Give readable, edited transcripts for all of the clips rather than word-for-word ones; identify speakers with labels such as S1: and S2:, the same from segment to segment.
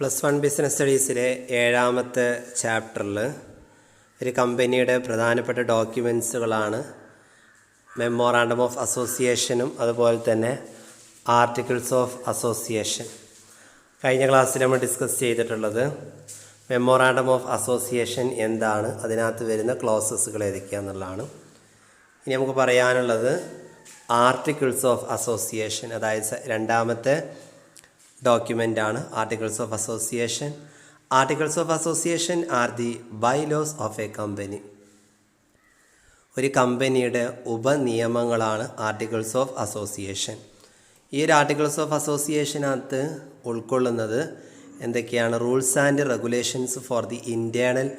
S1: +1 business സ്റ്റഡീസിലെ 7ാമത്തെ ചാപ്റ്ററിൽ ഒരു കമ്പനിയുടെ പ്രധാനപ്പെട്ട ഡോക്യുമെൻറ്റ്സുകളാണ് മെമ്മോറാണ്ടം ഓഫ് അസോസിയേഷനും അതുപോലെ തന്നെ ആർട്ടിക്കിൾസ് ഓഫ് അസോസിയേഷൻ. കഴിഞ്ഞ ക്ലാസ്സിൽ നമ്മൾ ഡിസ്കസ് ചെയ്തിട്ടുള്ളത് മെമ്മോറാണ്ടം ഓഫ് അസോസിയേഷൻ എന്താണ്, അതിനകത്ത് വരുന്ന ക്ലോസസുകൾ ഏതൊക്കെയാണെന്നുള്ളതാണ്. ഇനി നമുക്ക് പറയാനുള്ളത് ആർട്ടിക്കിൾസ് ഓഫ് അസോസിയേഷൻ, അതായത് 2ാമത്തെ ഡോക്യുമെൻ്റാണ് articles of association. Articles of association are the bylaws of a company. ഒരു കമ്പനിയുടെ ഉപനിയമങ്ങളാണ് ആർട്ടിക്കിൾസ് ഓഫ് അസോസിയേഷൻ. ഈ ഒരു ആർട്ടിക്കിൾസ് ഓഫ് അസോസിയേഷനകത്ത് ഉൾക്കൊള്ളുന്നത് എന്തൊക്കെയാണ്? Rules and regulations for the internal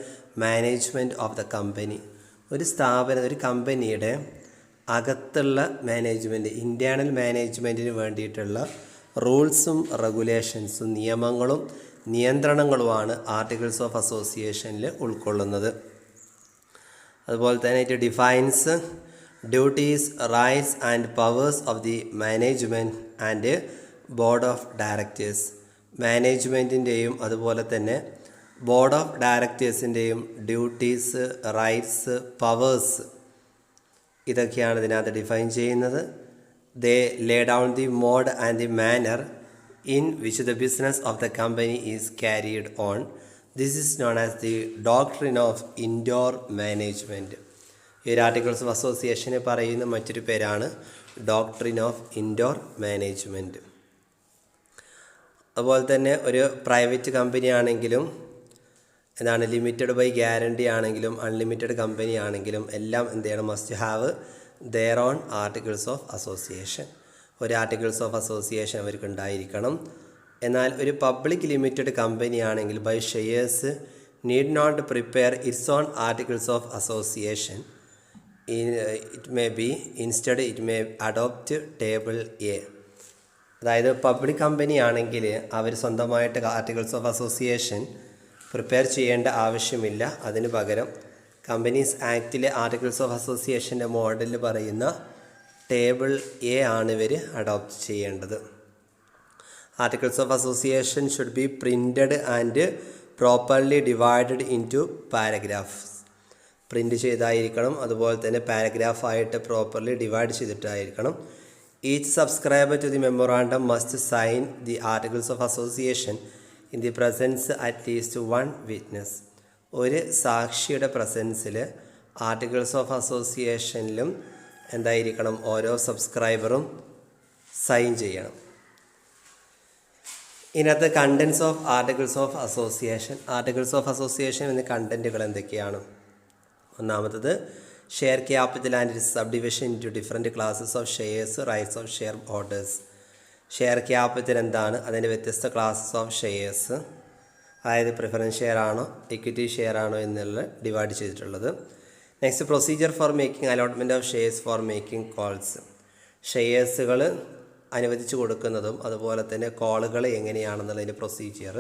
S1: management of the company. ഒരു കമ്പനിയുടെ അകത്തുള്ള മാനേജ്മെൻറ്റ്, ഇൻറ്റേർണൽ മാനേജ്മെൻറ്റിന് വേണ്ടിയിട്ടുള്ള റൂൾസും റെഗുലേഷൻസും, നിയമങ്ങളും നിയന്ത്രണങ്ങളുമാണ് ആർട്ടിക്കിൾസ് ഓഫ് അസോസിയേഷനിൽ ഉൾക്കൊള്ളുന്നത്. അതുപോലെ തന്നെ it defines duties, rights and powers of the management and board of directors. മാനേജ്മെൻറ്റിൻ്റെയും അതുപോലെ തന്നെ ബോർഡ് ഓഫ് ഡയറക്ടേഴ്സിൻ്റെയും ഡ്യൂട്ടീസ്, റൈറ്റ്സ്, പവേഴ്സ്, ഇതൊക്കെയാണ് ഇതിനകത്ത് ഡിഫൈൻ ചെയ്യുന്നത്. They lay down the mode and the manner in which the business of the company is carried on. This is known as the doctrine of indoor management. ഈ articles of അസോസിയേഷനെ പറയുന്ന മറ്റൊരു പേരാണ് doctrine of indoor management. അതുപോലെ തന്നെ ഒരു private company ആണെങ്കിലും limited by guarantee ആണെങ്കിലും unlimited company ആണെങ്കിലും എല്ലാം എന്ത് ചെയ്യണം? Must have their own articles of association. ഒരു ആർട്ടിക്കിൾസ് ഓഫ് അസോസിയേഷൻ അവർക്ക് ഉണ്ടായിരിക്കണം. എന്നാൽ ഒരു പബ്ലിക് ലിമിറ്റഡ് കമ്പനി ആണെങ്കിൽ by shares need not prepare its own articles of association. It may be instead it may adopt table A. അതായത് public company ആണെങ്കിൽ അവർ സ്വന്തമായിട്ട് ആർട്ടിക്കിൾസ് ഓഫ് അസോസിയേഷൻ പ്രിപ്പയർ ചെയ്യേണ്ട ആവശ്യമില്ല. അതിന് പകരം കമ്പനീസ് ആക്റ്റിലെ ആർട്ടിക്കിൾസ് ഓഫ് അസോസിയേഷൻ്റെ മോഡലിൽ പറയുന്ന ടേബിൾ എ ആണ് ഇവർ അഡോപ്റ്റ് ചെയ്യേണ്ടത്. Articles of association should be printed and properly divided into paragraphs. Print ചെയ്തായിരിക്കണം, അതുപോലെ തന്നെ പാരഗ്രാഫായിട്ട് പ്രോപ്പർലി ഡിവൈഡ് ചെയ്തിട്ടായിരിക്കണം. Each subscriber to the memorandum must sign the articles of association in the presence at least one witness. ഒരു സാക്ഷിയുടെ പ്രസൻസിൽ articles of അസോസിയേഷനിലും എന്തായിരിക്കണം? ഓരോ സബ്സ്ക്രൈബറും sign ചെയ്യണം. ഇതിനകത്ത് contents of articles of association. Articles of association എന്ന കണ്ടൻറ്റുകൾ എന്തൊക്കെയാണ്? ഒന്നാമത്തത് share capital and sub division into different classes of shares, rights of shareholders. Share capital എന്താണ്? അതിൻ്റെ വ്യത്യസ്ത ക്ലാസ്സസ് ഓഫ് ഷെയർസ്, അതായത് പ്രിഫറൻസ് ഷെയർ ആണോ ഇക്വിറ്റി ഷെയർ ആണോ എന്നുള്ള ഡിവൈഡ് ചെയ്തിട്ടുള്ളത്. Next procedure for making allotment of shares for making calls. ഷെയർസുകൾ അനുവദിച്ചു കൊടുക്കുന്നതും അതുപോലെ തന്നെ കോളുകൾ എങ്ങനെയാണെന്നുള്ളതിൻ്റെ പ്രൊസീജിയർ.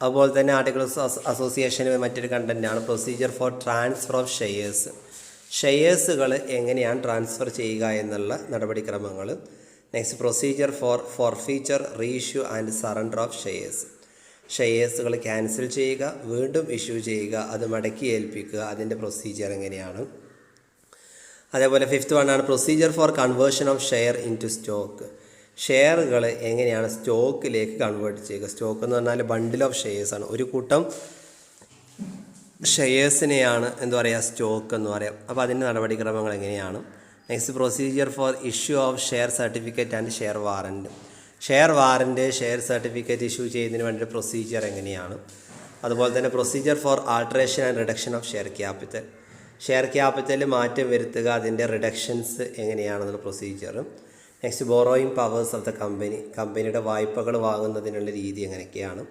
S1: അതുപോലെ തന്നെ ആർട്ടിക്കിൾസ് അസോസിയേഷന് മറ്റൊരു കണ്ടൻറ്റാണ് procedure for transfer of shares. ഷെയർസുകൾ എങ്ങനെയാണ് ട്രാൻസ്ഫർ ചെയ്യുക എന്നുള്ള നടപടിക്രമങ്ങൾ. Next procedure for forfeiture, reissue and surrender of shares. ഷെയർസുകൾ ക്യാൻസൽ ചെയ്യുക, വീണ്ടും ഇഷ്യൂ ചെയ്യുക, അത് മടക്കി ഏൽപ്പിക്കുക, അതിൻ്റെ പ്രൊസീജിയർ എങ്ങനെയാണ്. അതേപോലെ 5th വണ്ണാണ് procedure for conversion of share into stock. ഷെയറുകൾ എങ്ങനെയാണ് സ്റ്റോക്കിലേക്ക് കൺവേർട്ട് ചെയ്യുക? സ്റ്റോക്ക് എന്ന് പറഞ്ഞാൽ ബണ്ടിൽ ഓഫ് ഷെയർസാണ്. ഒരു കൂട്ടം ഷെയർസിനെയാണ് സ്റ്റോക്ക് എന്ന് പറയാം. അപ്പോൾ അതിൻ്റെ നടപടിക്രമങ്ങൾ എങ്ങനെയാണ്? Next procedure for issue of share certificate and share warrant. Share warrant, share certificate issue ചെയ്യുന്നതിന് വേണ്ടി പ്രൊസീജിയർ എങ്ങനെയാണ്? അതുപോലെ തന്നെ procedure for alteration and reduction of share capital. Share ക്യാപിറ്റലിൽ മാറ്റം വരുത്തുക, അതിൻ്റെ റിഡക്ഷൻസ് എങ്ങനെയാണെന്നുള്ള procedure. Next borrowing powers of the company. കമ്പനിയുടെ വായ്പകൾ വാങ്ങുന്നതിനുള്ള രീതി എങ്ങനെയൊക്കെയാണ്.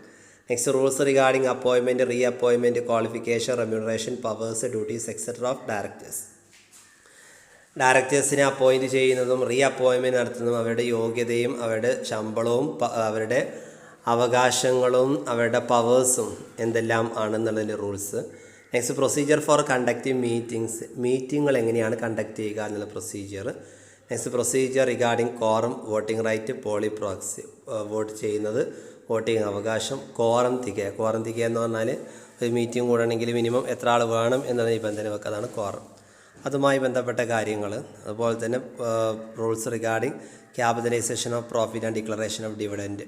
S1: Next rules regarding appointment, reappointment, qualification, remuneration, powers, duties etcetera of directors. ഡയറക്ടേഴ്സിനെ അപ്പോയിൻറ്റ് ചെയ്യുന്നതും റീ അപ്പോയിൻമെൻറ്റ് നടത്തുന്നതും അവരുടെ യോഗ്യതയും അവരുടെ ശമ്പളവും അവരുടെ അവകാശങ്ങളും അവരുടെ പവേഴ്സും എന്തെല്ലാം ആണെന്നുള്ളതിൻ്റെ rules. Next procedure for conducting meetings. മീറ്റിങ്ങുകൾ എങ്ങനെയാണ് കണ്ടക്ട് ചെയ്യുക എന്നുള്ള procedure. Next procedure regarding quorum, voting right, പോളി പ്രോക്സി വോട്ട് ചെയ്യുന്നത്, വോട്ടിംഗ് അവകാശം, കോറം തികയുക എന്ന് പറഞ്ഞാൽ ഒരു മീറ്റിംഗ് കൂടണമെങ്കിൽ മിനിമം എത്ര ആൾ വേണം എന്ന നിബന്ധന വെക്കുക, അതാണ് കോറം. അതുമായി ബന്ധപ്പെട്ട കാര്യങ്ങൾ, അതുപോലെ തന്നെ rules regarding capitalisation of profit and declaration of dividend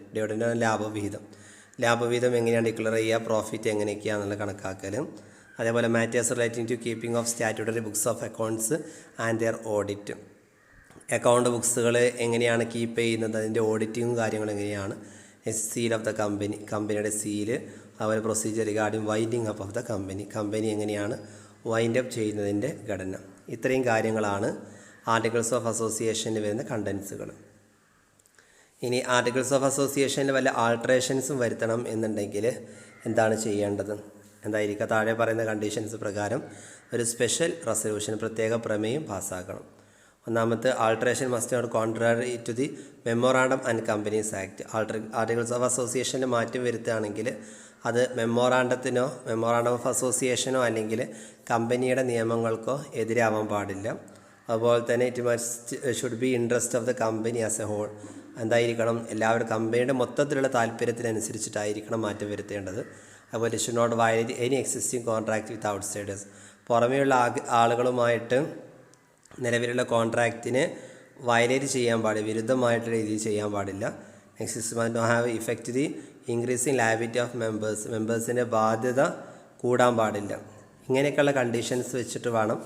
S1: ലാഭവിഹിതം എങ്ങനെയാണ് ഡിക്ലെയർ ചെയ്യുക, പ്രോഫിറ്റ് എങ്ങനെയൊക്കെയാണെന്നുള്ള കണക്കാക്കൽ. അതേപോലെ matters relating to keeping of statutory books of accounts and their audit, account ബുക്സുകൾ എങ്ങനെയാണ് കീപ്പ് ചെയ്യുന്നത്, അതിൻ്റെ ഓഡിറ്റിങ്ങും കാര്യങ്ങളും എങ്ങനെയാണ്, സീൽ ഓഫ് ദ കമ്പനിയുടെ സീല്, അതുപോലെ procedure regarding winding up of the company എങ്ങനെയാണ് വൈൻഡ് അപ്പ് ചെയ്യുന്നതിൻ്റെ ഘടന. ഇത്രയും കാര്യങ്ങളാണ് ആർട്ടിക്കിൾസ് ഓഫ് അസോസിയേഷനിൽ വരുന്ന കണ്ടൻസുകൾ. ഇനി ആർട്ടിക്കിൾസ് ഓഫ് അസോസിയേഷനിൽ വല്ല ആൾട്രേഷൻസും വരുത്തണം എന്നുണ്ടെങ്കിൽ എന്താണ് ചെയ്യേണ്ടത്? എന്തായിരിക്കും? താഴെ പറയുന്ന കണ്ടീഷൻസ് പ്രകാരം ഒരു സ്പെഷ്യൽ റെസൊല്യൂഷൻ, പ്രത്യേക പ്രമേയം പാസ്സാക്കണം. ഒന്നാമത്തെ, alteration must not contrary to the memorandum and companies act. Articles of അസോസിയേഷനിൽ മാറ്റം വരുത്തുകയാണെങ്കിൽ അത് മെമ്മോറാണ്ടം ഓഫ് അസോസിയേഷനോ അല്ലെങ്കിൽ കമ്പനിയുടെ നിയമങ്ങൾക്കോ എതിരാവാൻ പാടില്ല. അതുപോലെ തന്നെ should be interest of the company as a whole. എന്തായിരിക്കണം? എല്ലാവരും കമ്പനിയുടെ മൊത്തത്തിലുള്ള താല്പര്യത്തിനനുസരിച്ചിട്ടായിരിക്കണം മാറ്റം വരുത്തേണ്ടത്. അതുപോലെ should not violate any existing contract with outsiders. പുറമേയുള്ള ആളുകളുമായിട്ട് നിലവിലുള്ള കോൺട്രാക്റ്റിനെ വയലേറ്റ് ചെയ്യാൻ പാടില്ല, വിരുദ്ധമായിട്ടുള്ള രീതിയിൽ ചെയ്യാൻ പാടില്ല. Next must not have effect the increasing liability of മെമ്പേഴ്സിൻ്റെ ബാധ്യത കൂടാൻ പാടില്ല. ഇങ്ങനെയൊക്കെയുള്ള കണ്ടീഷൻസ് വെച്ചിട്ട് വേണം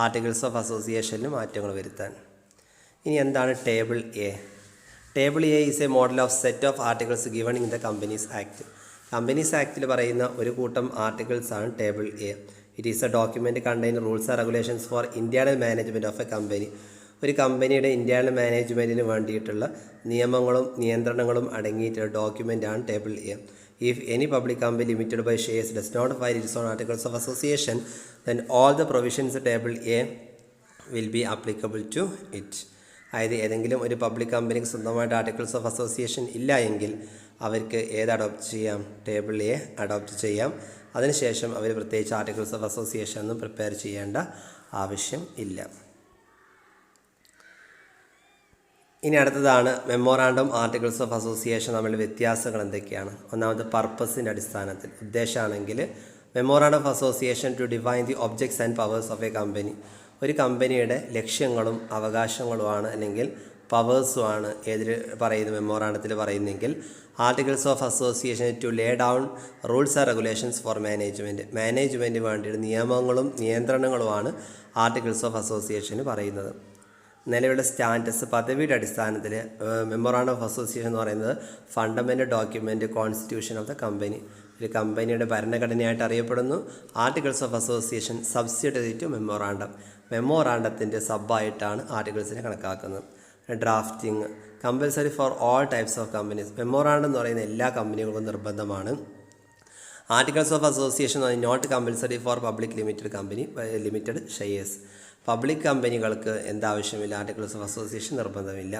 S1: ആർട്ടിക്കിൾസ് ഓഫ് അസോസിയേഷനിൽ മാറ്റങ്ങൾ വരുത്താൻ. ഇനി എന്താണ് table A? Table A is a model of set of articles given in the companies act. Companies ആക്ടിൽ പറയുന്ന ഒരു കൂട്ടം ആർട്ടിക്കിൾസ് ആണ് table A. It is a document contain rules and regulations for internal management of a company. ഒരു കമ്പനിയുടെ internal മാനേജ്മെൻറ്റിന് വേണ്ടിയിട്ടുള്ള നിയമങ്ങളും നിയന്ത്രണങ്ങളും അടങ്ങിയിട്ടുള്ള ഡോക്യുമെൻ്റാണ് table A. If any public company limited by shares does not file its own articles of association then all the provisions table A will be applicable to it. അതായത് ഏതെങ്കിലും ഒരു പബ്ലിക് കമ്പനിക്ക് സ്വന്തമായിട്ട് ആർട്ടിക്കിൾസ് ഓഫ് അസോസിയേഷൻ ഇല്ല എങ്കിൽ അവർക്ക് ഏത് adopt ചെയ്യാം? ടേബിൾ എ അഡോപ്റ്റ് ചെയ്യാം. അതിനുശേഷം അവർ പ്രത്യേകിച്ച് ആർട്ടിക്കിൾസ് ഓഫ് അസോസിയേഷൻ ഒന്നും പ്രിപ്പയർ ചെയ്യേണ്ട ആവശ്യം ഇല്ല. ഇനി അടുത്തതാണ് മെമ്മോറാണ്ടം ആർട്ടിക്കിൾസ് ഓഫ് അസോസിയേഷൻ തമ്മിലുള്ള വ്യത്യാസങ്ങൾ എന്തൊക്കെയാണ്? ഒന്നാമത് പർപ്പസിൻ്റെ അടിസ്ഥാനത്തിൽ ഉദ്ദേശമാണെങ്കിൽ memorandum of association to define the objects and powers of a company. ഒരു കമ്പനിയുടെ ലക്ഷ്യങ്ങളും അവകാശങ്ങളുമാണ് അല്ലെങ്കിൽ പവേഴ്സുമാണ് ഏതിൽ പറയുന്നത്? മെമ്മോറാണ്ടത്തിൽ പറയുന്നെങ്കിൽ articles of association to lay down rules and regulations for management വേണ്ടിയിട്ട് നിയമങ്ങളും നിയന്ത്രണങ്ങളുമാണ് ആർട്ടിക്കിൾസ് ഓഫ് അസോസിയേഷന് പറയുന്നത്. നിലവിലുള്ള സ്റ്റാറ്റസ് പദവിയുടെ അടിസ്ഥാനത്തിൽ മെമ്മോറാണ്ടം ഓഫ് അസോസിയേഷൻ എന്ന് പറയുന്നത് fundamental document constitution of the company, ഒരു കമ്പനിയുടെ ഭരണഘടനയായിട്ട് അറിയപ്പെടുന്നു. Articles of association subsidiary to മെമ്മോറാണ്ടത്തിൻ്റെ സബ്ബായിട്ടാണ് ആർട്ടിക്കിൾസിനെ കണക്കാക്കുന്നത്. Drafting compulsory for all types of companies. Memorandum എന്ന് പറയുന്ന എല്ലാ കമ്പനികൾക്കും നിർബന്ധമാണ്. Articles of association not compulsory for public limited shares. Public കമ്പനികൾക്ക് എന്താവശ്യമില്ല? ആർട്ടിക്കിൾസ് ഓഫ് അസോസിയേഷൻ നിർബന്ധമില്ല.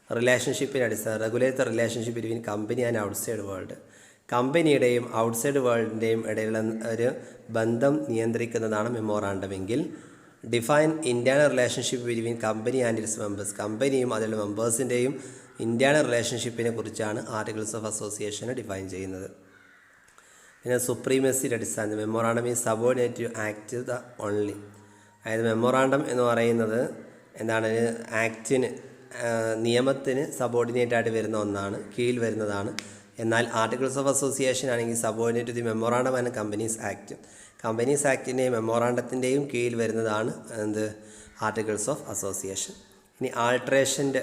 S1: റിലേഷൻഷിപ്പിൻ്റെ അടിസ്ഥാനം regulate the relationship between company and outside world. കമ്പനിയുടെയും ഔട്ട്സൈഡ് വേൾഡിൻ്റെയും ഇടയിലുള്ള ഒരു ബന്ധം നിയന്ത്രിക്കുന്നതാണ് മെമ്മോറാണ്ടമെങ്കിൽ define internal relationship between company and it's members. കമ്പനിയും അതിലുള്ള മെമ്പേഴ്സിൻ്റെയും ഇന്റേണൽ റിലേഷൻഷിപ്പിനെ കുറിച്ചാണ് ആർട്ടിക്കിൾസ് ഓഫ് അസോസിയേഷനെ ഡിഫൈൻ ചെയ്യുന്നത്. പിന്നെ സുപ്രീമസിയുടെ അടിസ്ഥാനത്തിൽ മെമ്മോറാണ്ടം ഈ സബോർഡിനേറ്റ് ആക്ട് ദ ഓൺലി. അതായത് മെമ്മോറാണ്ടം എന്ന് പറയുന്നത് എന്താണ്? ആക്ടിന് നിയമത്തിന് സബോർഡിനേറ്റായിട്ട് വരുന്ന ഒന്നാണ്, കീഴിൽ വരുന്നതാണ്. എന്നാൽ ആർട്ടിക്കിൾസ് ഓഫ് അസോസിയേഷൻ ആണെങ്കിൽ subordinate the memorandum and companies act. Companies ആക്ടിൻ്റെയും മെമ്മോറാണ്ടത്തിൻ്റെയും കീഴിൽ വരുന്നതാണ് ആർട്ടിക്കിൾസ് ഓഫ് അസോസിയേഷൻ. ഇനി ആൾട്രേഷൻ്റെ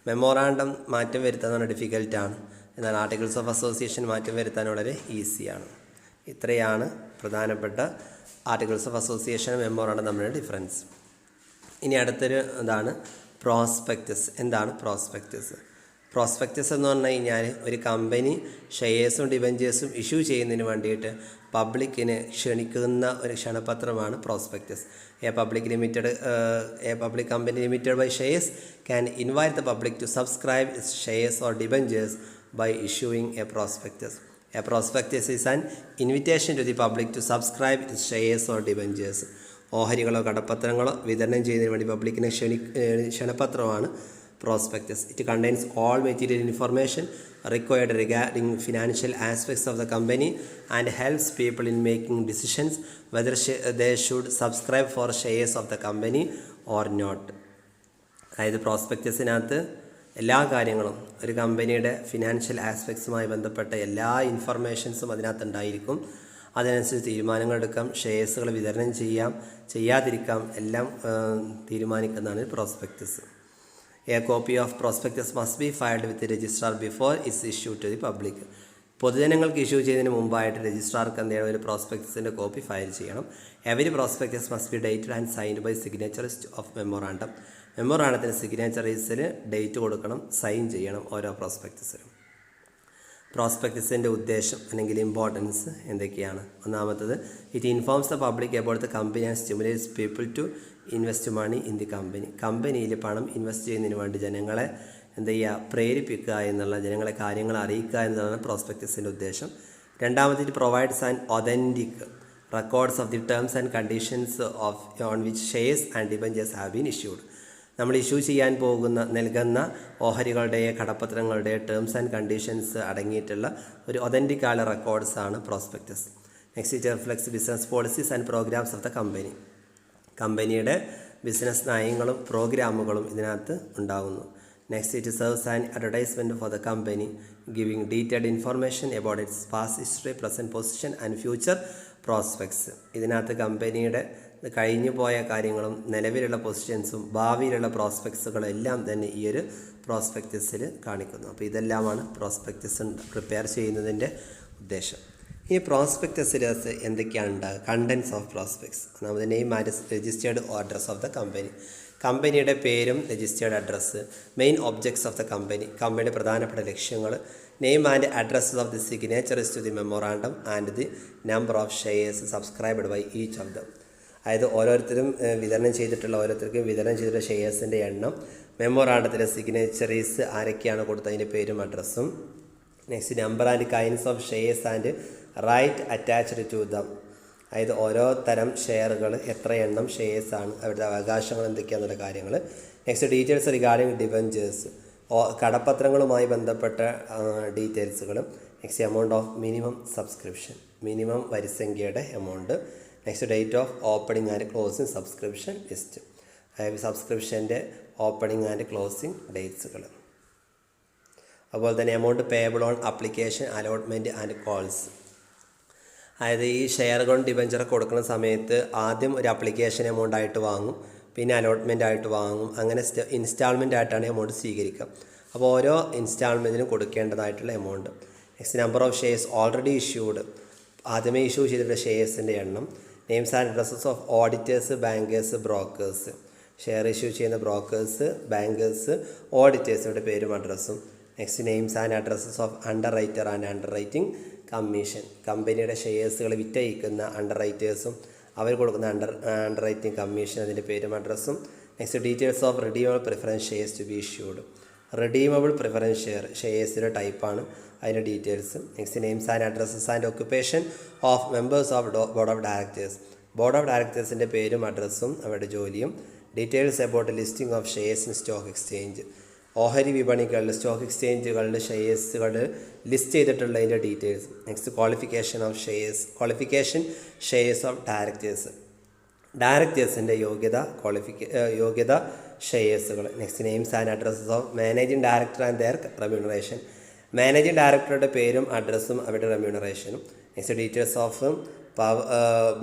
S1: മെമ്മോറാണ്ടം മാറ്റം വരുത്താൻ ഡിഫിക്കൽട്ടാണ്, എന്നാൽ ആർട്ടിക്കിൾസ് ഓഫ് അസോസിയേഷൻ മാറ്റം വരുത്താൻ വളരെ ഈസിയാണ്. ഇത്രയാണ് പ്രധാനപ്പെട്ട ആർട്ടിക്കിൾസ് ഓഫ് അസോസിയേഷൻ മെമ്മോറാണ്ടം തമ്മിലുള്ള ഡിഫറൻസ്. ഇനി അടുത്തൊരു പ്രോസ്പെക്ടസ്. എന്താണ് പ്രോസ്പെക്ടസ്? പ്രോസ്പെക്ടസ് എന്ന് പറഞ്ഞു കഴിഞ്ഞാൽ ഒരു കമ്പനി ഷെയർസും ഡിബഞ്ചേഴ്സും ഇഷ്യൂ ചെയ്യുന്നതിന് വേണ്ടിയിട്ട് പബ്ലിക്കിനെ ക്ഷണിക്കുന്ന ഒരു ക്ഷണപത്രമാണ് prospectus. A public company limited by shares can invite the public to subscribe its shares or debentures by issuing a prospectus. A prospectus is an invitation to the public to subscribe its shares or debentures. ഓഹരികളോ കടപ്പത്രങ്ങളോ വിതരണം ചെയ്യുന്നതിന് വേണ്ടി പബ്ലിക്കിനെ ക്ഷണപത്രമാണ് prospectus. It contains all material information required regarding financial aspects of the company and helps people in making decisions whether they should subscribe for shares of the company or not. അതായത് പ്രോസ്പെക്റ്റസിനകത്ത് എല്ലാ കാര്യങ്ങളും ഒരു കമ്പനിയുടെ financial ആസ്പെക്ട്സുമായി ബന്ധപ്പെട്ട എല്ലാ ഇൻഫർമേഷൻസും അതിനകത്ത് ഉണ്ടായിരിക്കും. അതനുസരിച്ച് തീരുമാനങ്ങൾ എടുക്കാം, ഷെയർസുകൾ വിതരണം ചെയ്യാതിരിക്കാം, എല്ലാം തീരുമാനിക്കുന്നതാണ് prospectus. A copy of prospectus must be filed with the registrar before it's issued to the public. പൊതുജനങ്ങൾക്ക് ഇഷ്യൂ ചെയ്യുന്നതിന് മുമ്പായിട്ട് രജിസ്ട്രാർക്ക് എന്തെങ്കിലും ഒരു പ്രോസ്പെക്ടസിൻ്റെ കോപ്പി ഫയൽ ചെയ്യണം. Every prospectus must be dated and signed by signatories of memorandum. മെമ്മോറാണ്ടത്തിന് സിഗ്നേച്ചറീസിൽ ഡേറ്റ് കൊടുക്കണം, സൈൻ ചെയ്യണം ഓരോ പ്രോസ്പെക്ടസിലും. പ്രോസ്പെക്ടസിൻ്റെ ഉദ്ദേശം അല്ലെങ്കിൽ ഇമ്പോർട്ടൻസ് എന്തൊക്കെയാണ്? ഒന്നാമത്തത്, it informs the public about the company and stimulates people to invest money in the company. കമ്പനിയിൽ പണം ഇൻവെസ്റ്റ് ചെയ്യുന്നതിന് വേണ്ടി ജനങ്ങളെ എന്ത് ചെയ്യുക, പ്രേരിപ്പിക്കുക എന്നുള്ള, ജനങ്ങളെ കാര്യങ്ങൾ അറിയിക്കുക എന്നതാണ് പ്രോസ്പെക്ടസിൻ്റെ ഉദ്ദേശം. രണ്ടാമത്, it provides and authentic records of the terms and conditions on which shares and debentures have been issued. നമ്മൾ ഇഷ്യൂ ചെയ്യാൻ നൽകുന്ന ഓഹരികളുടെ, കടപ്പത്രങ്ങളുടെ ടേംസ് ആൻഡ് കണ്ടീഷൻസ് അടങ്ങിയിട്ടുള്ള ഒരു ഒതൻറ്റിക് ആയ റെക്കോർഡ്സാണ് prospectus. Next, it reflects business policies and programmes of the company. കമ്പനിയുടെ ബിസിനസ് നയങ്ങളും പ്രോഗ്രാമുകളും ഇതിനകത്ത് ഉണ്ടാകുന്നു. Next, it serves an advertisement for the company giving detailed information about its past history, present position and future prospects. ഇതിനകത്ത് കമ്പനിയുടെ കഴിഞ്ഞു പോയ കാര്യങ്ങളും നിലവിലുള്ള പൊസിഷൻസും ഭാവിയിലുള്ള പ്രോസ്പെക്ട്സുകളും എല്ലാം തന്നെ ഈ ഒരു പ്രോസ്പെക്ടസിൽ കാണിക്കുന്നു. അപ്പോൾ ഇതെല്ലാമാണ് പ്രോസ്പെക്ടസ് പ്രിപ്പയർ ചെയ്യുന്നതിൻ്റെ ഉദ്ദേശം. ഈ പ്രോസ്പെക്ടസിൽ എന്തൊക്കെയാണ് ഉണ്ടാകുക? Contents of prospectus. ഒന്നാമത്, name and registered address of the company. കമ്പനിയുടെ പേരും registered address. Main objects of the company, കമ്പനിയുടെ പ്രധാനപ്പെട്ട ലക്ഷ്യങ്ങൾ. Name and address of the signatories to the memorandum and the number of shares subscribed by each of them. അതായത് ഓരോരുത്തർക്കും വിതരണം ചെയ്തിട്ടുള്ള ഷെയർസിൻ്റെ എണ്ണം, മെമ്മോറാണ്ടത്തിലെ സിഗ്നേച്ചറീസ് ആരൊക്കെയാണ് കൊടുത്തതിൻ്റെ പേരും അഡ്രസ്സും. Next, number and kinds of shares and right attached to them. അതായത് ഓരോ തരം ഷെയറുകൾ, എത്ര എണ്ണം ഷെയർസാണ്, അവരുടെ അവകാശങ്ങൾ എന്തൊക്കെയാണെന്നുള്ള കാര്യങ്ങൾ. നെക്സ്റ്റ്, ഡീറ്റെയിൽസ് റിഗാർഡിംഗ് ഡിബഞ്ചേഴ്സ്, കടപ്പത്രങ്ങളുമായി ബന്ധപ്പെട്ട ഡീറ്റെയിൽസുകളും. Next, amount of minimum subscription, minimum വരിസംഖ്യയുടെ amount. Next, date of opening and closing subscription list, അതായത് സബ്സ്ക്രിപ്ഷൻ്റെ ഓപ്പണിംഗ് ആൻഡ് ക്ലോസിംഗ് ഡേറ്റ്സുകൾ. അതുപോലെ തന്നെ amount payable on application, allotment and calls. അതായത് ഈ ഷെയറുകളും ഡിബഞ്ചറൊക്കെ കൊടുക്കുന്ന സമയത്ത് ആദ്യം ഒരു അപ്ലിക്കേഷൻ എമൗണ്ട് ആയിട്ട് വാങ്ങും, പിന്നെ അലോട്ട്മെൻ്റ് ആയിട്ട് വാങ്ങും, അങ്ങനെ ഇൻസ്റ്റാൾമെൻ്റ് ആയിട്ടാണ് എമൗണ്ട് സ്വീകരിക്കുക. അപ്പോൾ ഓരോ ഇൻസ്റ്റാൾമെൻറ്റിനും കൊടുക്കേണ്ടതായിട്ടുള്ള amount. Next, number of shares already issued, ആദ്യമേ ഇഷ്യൂ ചെയ്തിട്ടുള്ള ഷെയർസിൻ്റെ എണ്ണം. Names and addresses of auditors, bankers, brokers. Share issue ചെയ്യുന്ന ബ്രോക്കേഴ്സ്, ബാങ്കേഴ്സ്, ഓഡിറ്റേഴ്സിൻ്റെ പേരും അഡ്രസ്സും. Next, names and addresses of underwriter and underwriting commission. കമ്പനിയുടെ ഷെയർസുകൾ വിറ്റഴിക്കുന്ന അണ്ടർ റൈറ്റേഴ്സും അവർ കൊടുക്കുന്ന അണ്ടർ റൈറ്റിംഗ് കമ്മീഷൻ, അതിൻ്റെ പേരും അഡ്രസ്സും. Next, details of redeemable preference shares to be issued. Redeemable preference ഷെയർസിൻ്റെ ടൈപ്പാണ്, അതിൻ്റെ details. Next, names and addresses and occupation of members of board of directors. Board of ഡയറക്ടേഴ്സിൻ്റെ പേരും അഡ്രസ്സും അവരുടെ ജോലിയും. Details about listing of shares in stock exchange. ഓഹരി വിപണികളിൽ, സ്റ്റോക്ക് എക്സ്ചേഞ്ചുകളിൽ ഷെയർസുകൾ ലിസ്റ്റ് ചെയ്തിട്ടുള്ളതിൻ്റെ details. Next, qualification of shares, qualification shares of ഡയറക്ടേഴ്സിൻ്റെ യോഗ്യത ഷെയർസുകൾ. Next, names and addresses of managing director and their remuneration. Managing ഡയറക്ടറുടെ പേരും അഡ്രസ്സും അവരുടെ റെമ്യൂണറേഷനും. Next, details of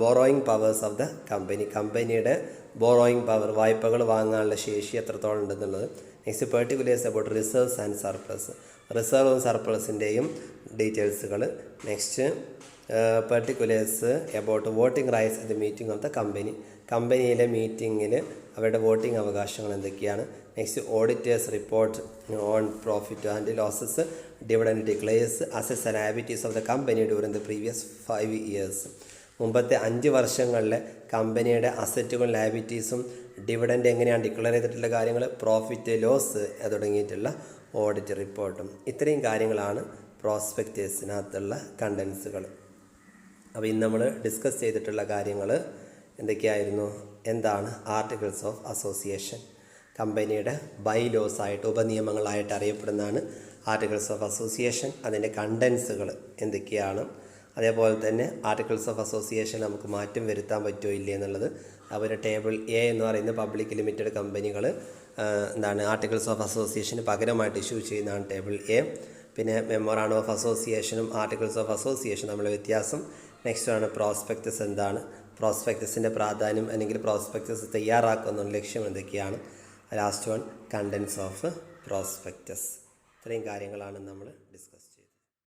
S1: borrowing powers of the company. കമ്പനിയുടെ ബോറോയിങ് പവർ, വായ്പകൾ വാങ്ങാനുള്ള ശേഷി എത്രത്തോളം ഉണ്ടെന്നുള്ളത്. Next, particulars about reserves and surplus. റിസർവും സർപ്ലസിൻ്റെയും ഡീറ്റെയിൽസുകൾ. Next, particulars about voting rights at the meeting of the company. കമ്പനിയിലെ മീറ്റിങ്ങിൽ അവരുടെ വോട്ടിംഗ് അവകാശങ്ങൾ എന്തൊക്കെയാണ്. Next, auditors report on profit and losses, dividend declares, assets and liabilities of the company during the previous 5 years. മുമ്പത്തെ 5 വർഷങ്ങളിലെ കമ്പനിയുടെ അസറ്റുകളും ലയബിലിറ്റീസും dividend എങ്ങനെയാണ് declare ചെയ്തിട്ടുള്ള കാര്യങ്ങൾ, പ്രോഫിറ്റ് ലോസ് തുടങ്ങിയിട്ടുള്ള ഓഡിറ്റ് റിപ്പോർട്ടും. ഇത്രയും കാര്യങ്ങളാണ് പ്രോസ്പെക്റ്റേഴ്സിനകത്തുള്ള കണ്ടൻസുകൾ. അപ്പോൾ ഇന്ന് നമ്മൾ ഡിസ്കസ് ചെയ്തിട്ടുള്ള കാര്യങ്ങൾ എന്തൊക്കെയായിരുന്നു? എന്താണ് ആർട്ടിക്കിൾസ് ഓഫ് അസോസിയേഷൻ, കമ്പനിയുടെ ബൈലോസ് ആയിട്ട് ഉപനിയമങ്ങളായിട്ട് അറിയപ്പെടുന്നതാണ് ആർട്ടിക്കിൾസ് ഓഫ് അസോസിയേഷൻ. അതിൻ്റെ കണ്ടൻസുകൾ എന്തൊക്കെയാണ്, അതേപോലെ തന്നെ ആർട്ടിക്കിൾസ് ഓഫ് അസോസിയേഷൻ നമുക്ക് മാറ്റം വരുത്താൻ പറ്റുമോ ഇല്ലേ എന്നുള്ളത്. അവർ ടേബിൾ എ എന്ന് പറയുന്ന പബ്ലിക് ലിമിറ്റഡ് കമ്പനികൾ ആർട്ടിക്കിൾസ് ഓഫ് അസോസിയേഷന് പകരമായിട്ട് ഇഷ്യൂ ചെയ്യുന്നതാണ് ടേബിൾ എ. പിന്നെ മെമ്മോറാണ്ടം ഓഫ് അസോസിയേഷനും ആർട്ടിക്കിൾസ് ഓഫ് അസോസിയേഷൻ തമ്മിലുള്ള വ്യത്യാസം. നെക്സ്റ്റ് ആണ് പ്രോസ്പെക്ടസ് എന്താണ്, പ്രോസ്പെക്ടസിൻ്റെ പ്രാധാന്യം അല്ലെങ്കിൽ പ്രോസ്പെക്ടസ് തയ്യാറാക്കുന്ന ലക്ഷ്യം എന്തൊക്കെയാണ്. Last one contents of prospectus. ഇത്രയും കാര്യങ്ങളാണ് നമ്മൾ ഡിസ്കസ്